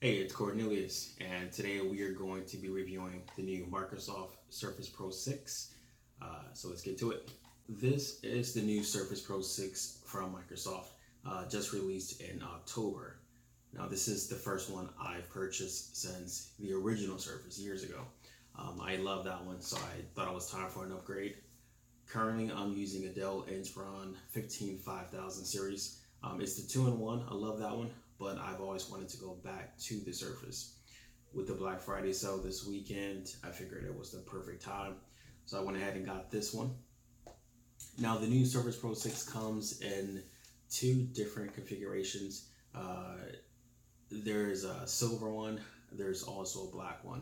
Hey, it's Cornelius, and today we are going to be reviewing the new Microsoft Surface Pro 6. So let's get to it. This is the new Surface Pro 6 from Microsoft, just released in October. Now, this is the first one I've purchased since the original Surface years ago. I love that one, so I thought it was time for an upgrade. Currently, I'm using a Dell Inspiron 15 5000 series. It's the 2-in-1. I love that one, but I've always wanted to go back to the Surface. With the Black Friday sale this weekend, I figured it was the perfect time. So I went ahead and got this one. Now, the new Surface Pro 6 comes in two different configurations. There's a silver one, there's also a black one.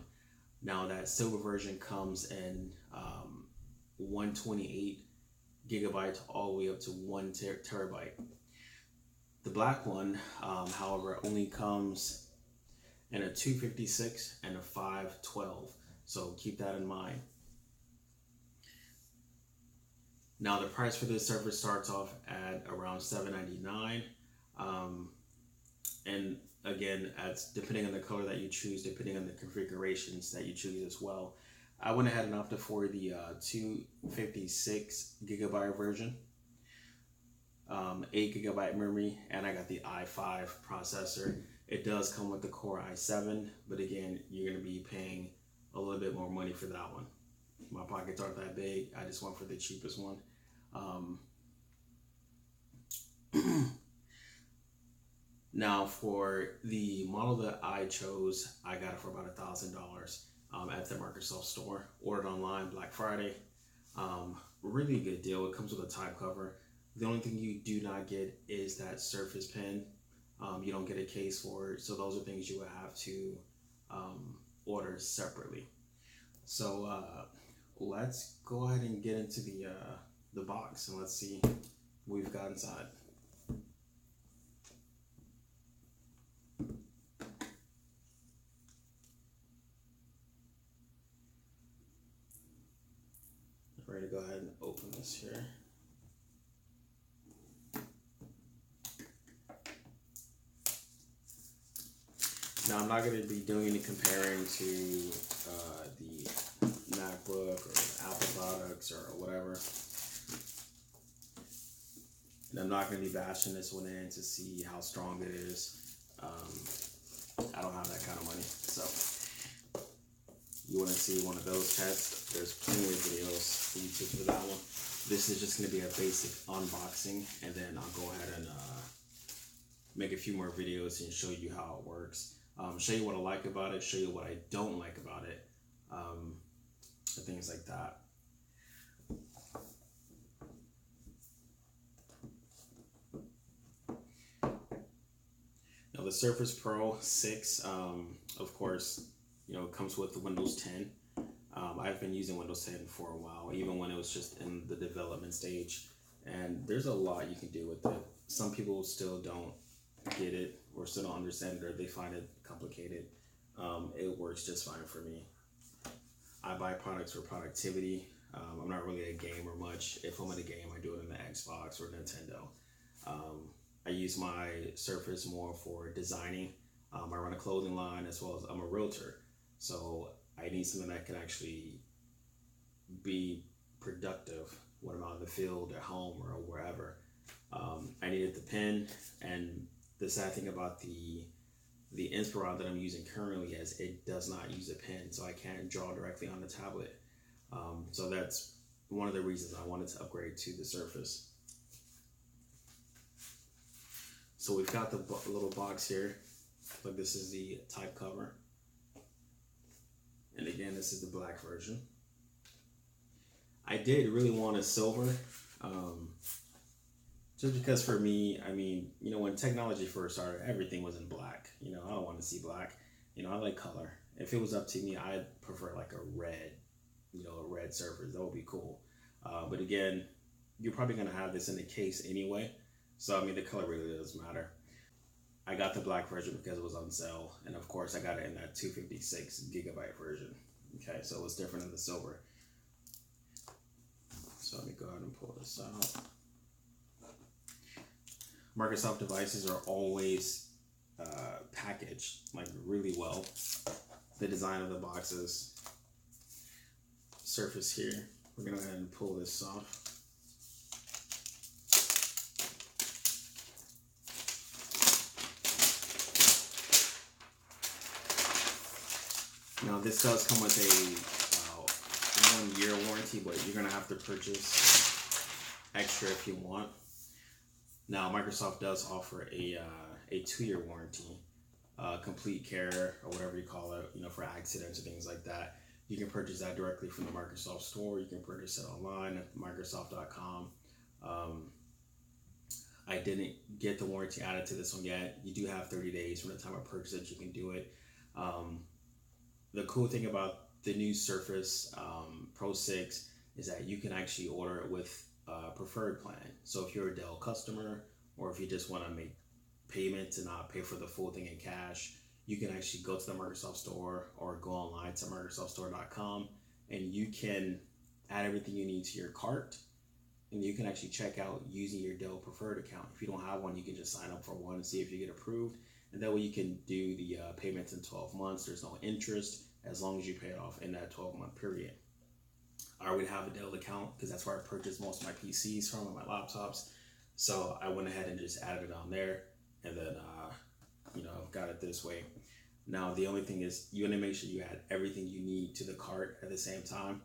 Now, that silver version comes in 128 gigabytes all the way up to 1 terabyte. The black one, however, only comes in a 256 and a 512, so keep that in mind. Now, the price for this Surface starts off at around $799, and again, depending on the color that you choose, depending on the configurations that you choose as well. I went ahead and opted for the 256 gigabyte version, 8 gigabyte memory, and I got the i5 processor. It does come with the Core i7, but again, you're going to be paying a little bit more money for that one. My pockets aren't that big. I just went for the cheapest one. Now, for the model that I chose, I got it for about $1,000 at the Microsoft store. Ordered online Black Friday. Really good deal. It comes with a type cover. The only thing you do not get is that Surface Pen. You don't get a case for it, so those are things you would have to order separately. So let's go ahead and get into the box and let's see what we've got inside. Ready to go ahead and open this here. Now, I'm not going to be doing any comparing to the MacBook or Apple products or whatever. And I'm not going to be bashing this one in to see how strong it is. I don't have that kind of money. So, you want to see one of those tests? There's plenty of videos for YouTube for that one. This is just going to be a basic unboxing, and then I'll go ahead and make a few more videos and show you how it works. Show you what I like about it, show you what I don't like about it, things like that. Now, the Surface Pro 6, of course, comes with the Windows 10. I've been using Windows 10 for a while, even when it was just in the development stage. And there's a lot you can do with it. Some people still don't get it or still don't understand it, or they find it complicated. It works just fine for me. I buy products for productivity. I'm not really a gamer much. If I'm in a game, I do it in the Xbox or Nintendo. I use my Surface more for designing. I run a clothing line, as well as I'm a realtor. So I need something that can actually be productive when I'm out in the field, at home, or wherever. I needed the pen, and the sad thing about the Inspiron that I'm using currently is it does not use a pen, so I can't draw directly on the tablet. So that's one of the reasons I wanted to upgrade to the Surface. So we've got the little box here. Like, this is the type cover. And again, this is the black version. I did really want a silver. Just because for me, I mean, when technology first started, everything was in black. I don't want to see black. I like color. If it was up to me, I'd prefer like a red, a red Surface. That would be cool. But again, you're probably going to have this in the case anyway. So, I mean, the color really doesn't matter. I got the black version because it was on sale. And of course, I got it in that 256 gigabyte version. Okay, so it's different than the silver. So let me go ahead and pull this out. Microsoft devices are always packaged packaged like really well. The design of the boxes. Surface here. We're gonna go ahead and pull this off. Now this does come with a 1 year warranty, but you're gonna have to purchase extra if you want. Now Microsoft does offer a 2 year warranty, complete care or whatever you call it, for accidents or things like that. You can purchase that directly from the Microsoft store. You can purchase it online at Microsoft.com. I didn't get the warranty added to this one yet. You do have 30 days from the time of purchase that you can do it. The cool thing about the new Surface Pro 6 is that you can actually order it with a preferred plan. So if you're a Dell customer, or if you just want to make payments and not pay for the full thing in cash, you can actually go to the Microsoft Store or go online to MicrosoftStore.com, and you can add everything you need to your cart, and you can actually check out using your Dell preferred account. If you don't have one, you can just sign up for one and see if you get approved, and that way you can do the payments in 12 months. There's no interest as long as you pay it off in that 12-month period. I already have a Dell account because that's where I purchased most of my PCs from and my laptops. So I went ahead and just added it on there, and then got it this way. Now the only thing is you want to make sure you add everything you need to the cart at the same time,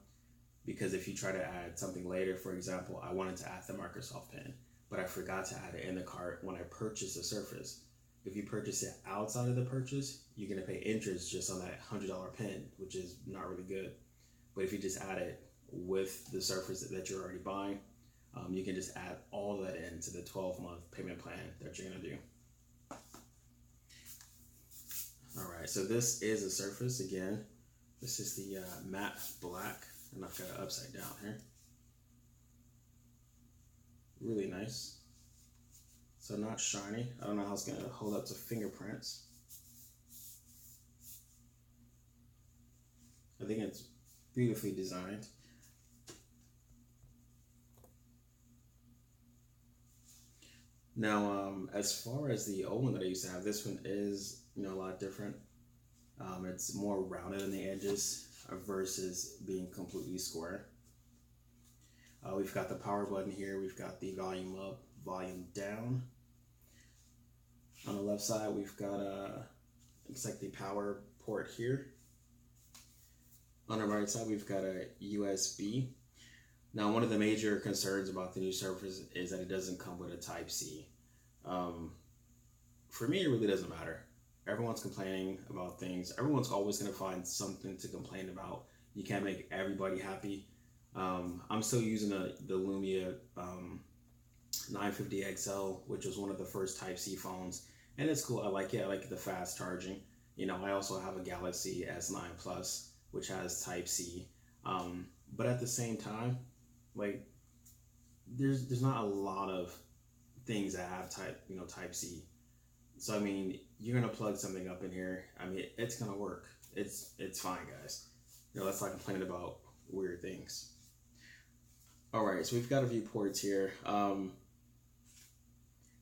because if you try to add something later, for example, I wanted to add the Microsoft pin, but I forgot to add it in the cart when I purchased the Surface. If you purchase it outside of the purchase, you're going to pay interest just on that $100 pin, which is not really good. But if you just add it with the Surface that you're already buying, you can just add all that into the 12-month payment plan that you're going to do. All right, so this is a Surface. Again, this is the matte black, and I've got it upside down here. Really nice. So not shiny. I don't know how it's going to hold up to fingerprints. I think it's beautifully designed. Now, as far as the old one that I used to have, this one is a lot different. It's more rounded on the edges versus being completely square. We've got the power button here. We've got the volume up, volume down. On the left side, we've got looks like the power port here. On the right side, we've got a USB. Now, one of the major concerns about the new Surface is that it doesn't come with a Type-C. For me, it really doesn't matter. Everyone's complaining about things. Everyone's always going to find something to complain about. You can't make everybody happy. I'm still using the Lumia 950 XL, which was one of the first Type-C phones. And it's cool. I like it. I like the fast charging. I also have a Galaxy S9 Plus, which has Type-C. But at the same time, like, there's not a lot of things that have Type-C. So I mean, you're gonna plug something up in here. I mean, it's gonna work. It's fine, guys. Let's not complain about weird things. All right, so we've got a few ports here.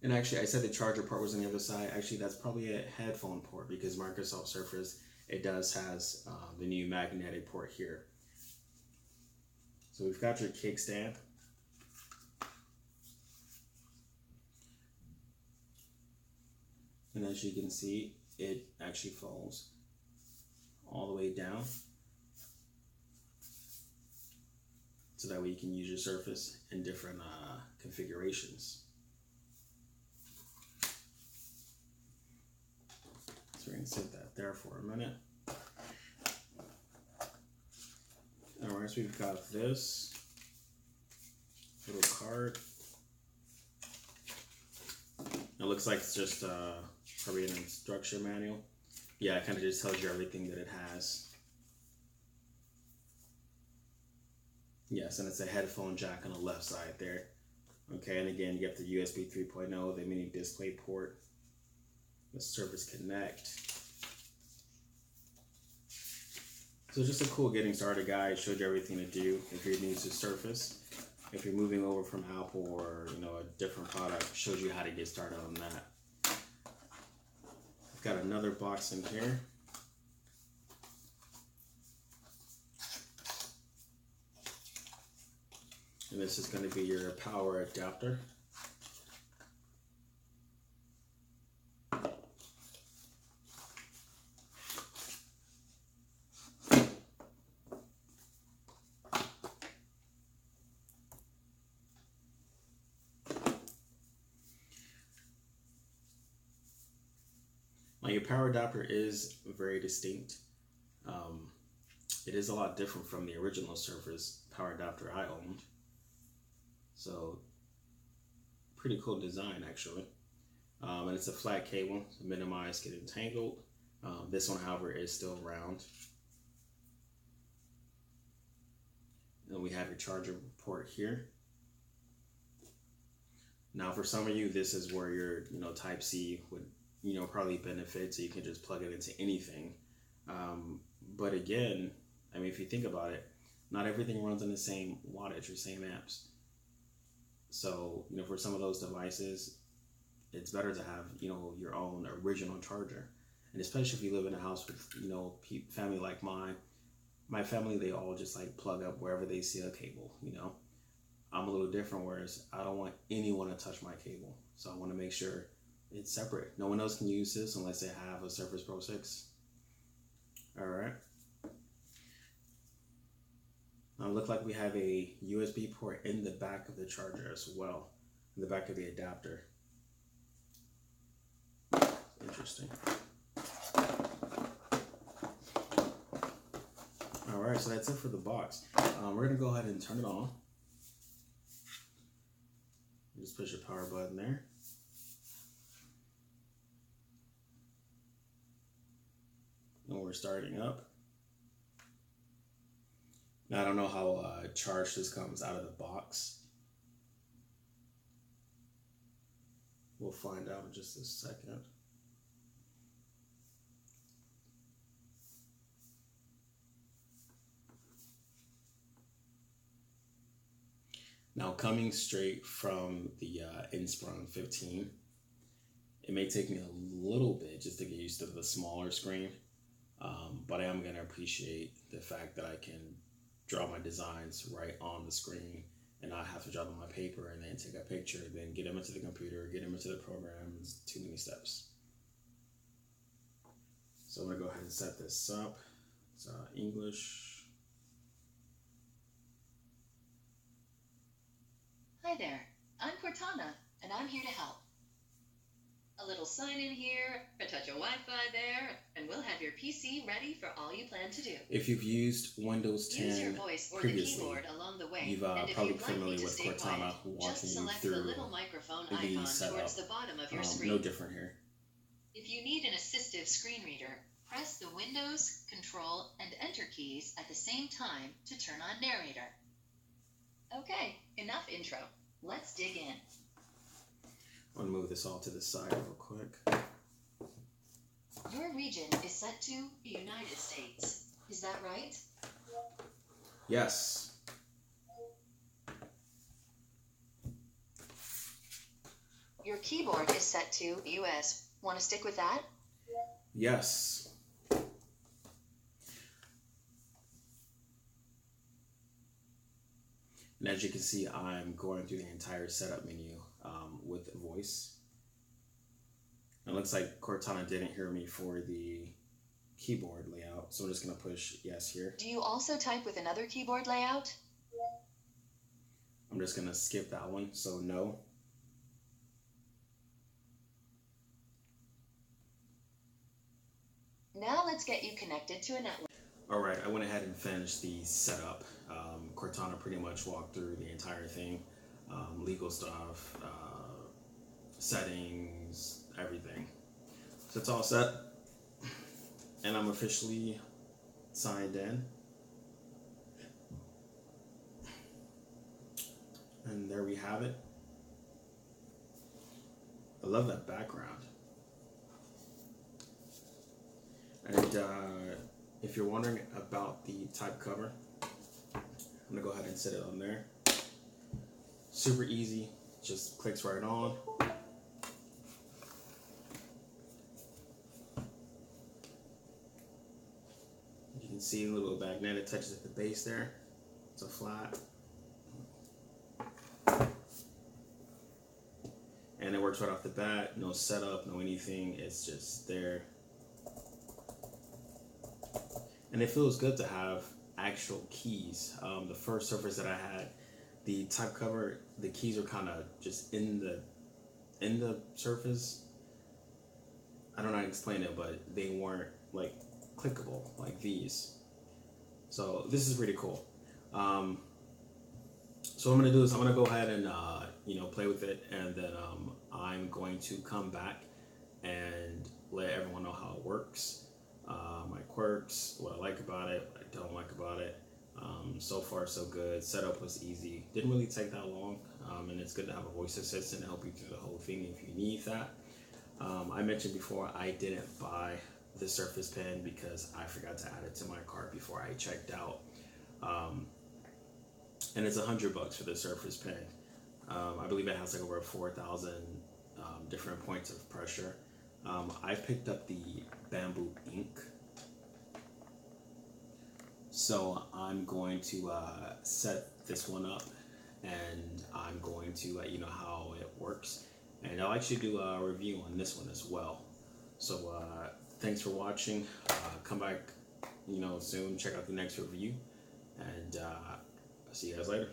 And actually, I said the charger port was on the other side. Actually, that's probably a headphone port, because Microsoft Surface, it has the new magnetic port here. So we've got your kickstand. And as you can see, it actually folds all the way down. So that way you can use your Surface in different configurations. So we're going to set that there for a minute. Alright, so we've got this little card. It looks like it's just probably an instruction manual. Yeah, it kind of just tells you everything that it has. Yes, and it's a headphone jack on the left side there. Okay, and again, you get the USB 3.0, the mini display port, the Surface Connect. So just a cool getting started guide. Showed you everything to do if you're new to Surface. If you're moving over from Apple or a different product, shows you how to get started on that. Got another box in here. And this is going to be your power adapter. Now your power adapter is very distinct. It is a lot different from the original Surface power adapter I owned. So pretty cool design actually. And it's a flat cable to minimize getting tangled. This one, however, is still round. And we have your charger port here. Now for some of you, this is where your Type C would probably benefit, so you can just plug it into anything. But again, I mean, if you think about it, not everything runs on the same wattage or same amps. So, for some of those devices, it's better to have, your own original charger. And especially if you live in a house with, family like mine. My family, they all just like plug up wherever they see a cable, I'm a little different, whereas I don't want anyone to touch my cable. So I want to make sure it's separate. No one else can use this unless they have a Surface Pro 6. All right. Now it looks like we have a USB port in the back of the charger as well, in the back of the adapter. Interesting. All right, so that's it for the box. We're gonna go ahead and turn it on. Just push your power button there. And we're starting up. Now I don't know how charged this comes out of the box. We'll find out in just a second. Now coming straight from the Inspiron 15, it may take me a little bit just to get used to the smaller screen, but I am going to appreciate the fact that I can draw my designs right on the screen and not have to draw them on my paper and then take a picture, then get them into the computer, get them into the program. It's too many steps. So I'm going to go ahead and set this up. It's English. Hi there, I'm Cortana, and I'm here to help. A little sign in here, a touch of Wi-Fi there, and we'll have your PC ready for all you plan to do. If you've used Windows 10 Use your voice or previously, the keyboard along the way, you've and if probably you'd like familiar me to with stay Cortana quiet, walking just you select through the little microphone the icon setup. towards the bottom of your screen. No different here. If you need an assistive screen reader, press the Windows, Control, and Enter keys at the same time to turn on Narrator. Okay, enough intro. Let's dig in. I'm going to move this all to the side real quick. Your region is set to the United States. Is that right? Yes. Your keyboard is set to US. Want to stick with that? Yes. And as you can see, I'm going through the entire setup menu with voice. It looks like Cortana didn't hear me for the keyboard layout, so I'm just going to push yes here. Do you also type with another keyboard layout? I'm just going to skip that one, so no. Now let's get you connected to a network. All right, I went ahead and finished the setup. Cortana pretty much walked through the entire thing, legal stuff, settings, everything. So it's all set, and I'm officially signed in. And there we have it. I love that background. And if you're wondering about the type cover, I'm gonna go ahead and set it on there. Super easy, just clicks right on. can see a little magnet. It touches at the base there. It's a flat. And it works right off the bat. No setup, no anything. It's just there. And it feels good to have actual keys. The first Surface that I had, the type cover, the keys were kind of just in the Surface. I don't know how to explain it, but they weren't like clickable like these. So this is pretty cool. So what I'm gonna do is I'm gonna go ahead and play with it, and then I'm going to come back and let everyone know how it works, my quirks, what I like about it, what I don't like about it. So far so good. Setup was easy. Didn't really take that long, and it's good to have a voice assistant to help you through the whole thing if you need that. I mentioned before I didn't buy the Surface Pen because I forgot to add it to my cart before I checked out. And it's $100 for the Surface Pen. I believe it has like over 4,000 different points of pressure. I picked up the bamboo ink, so I'm going to set this one up, and I'm going to let you know how it works, and I'll actually do a review on this one as well. So thanks for watching. Come back soon, check out the next review, and see you guys later.